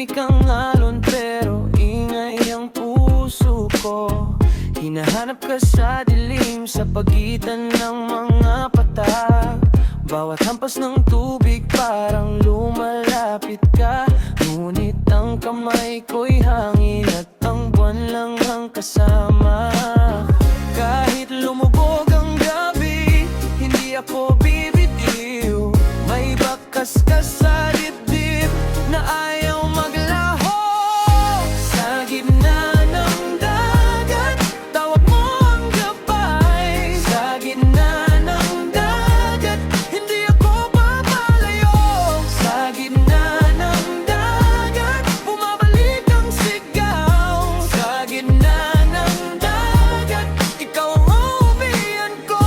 Tahimik ang alon pero ingay ang puso ko. Hinahanap ka sa dilim sa pagitan ng mga patag. Bawat hampas ng tubig parang lumalapit ka. Ngunit ang kamay ko'y hangin at ang buwan lang ang kasama. Kahit lumubog ang gabi, hindi ako bibitiw. May bakas ka sa dibdib na ayaw maglaho. Sa gitna ng dagat, tawag mo ang gabay. Sa gitna ng dagat, hindi ako papalayo. Sa gitna ng dagat, bumabalik ang sigaw. Sa gitna ng dagat, ikaw ang uuwian ko.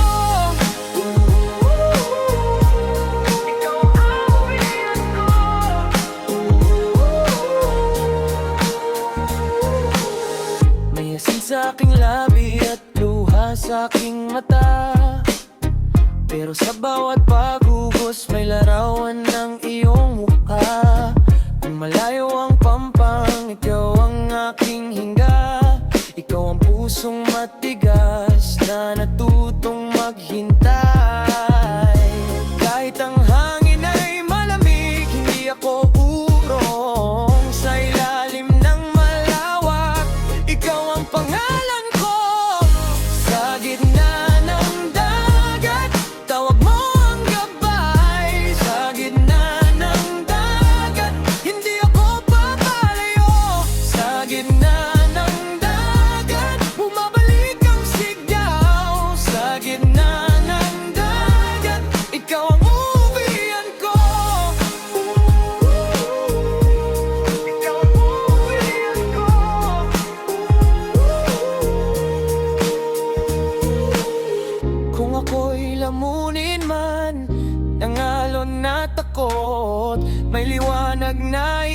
Ikaw ang uuwian ko. May asin sa aking labi at luha sa aking mata. Pero sa bawat pagugos may larawan ng iyong mukha. Kung malayo ang pampang, ikaw ang aking hinga. Ikaw ang pusong matigas na natutong maghintay. Kahit ang hangin ay malamig, hindi ako urong. Sa ilalim ng malawak, ikaw ang pangalan ko. Sa gitna ng dagat, tawag mo ang gabay. Sa gitna ng dagat, hindi ako papalayo. Sa gitna ng dagat, bumabalik ang sigaw. Sa gitna ng dagat, ikaw ang uuwian ko. Ikaw ang uuwian ko. Kung ako'y lamunin man ng alon na takot, may liwanag na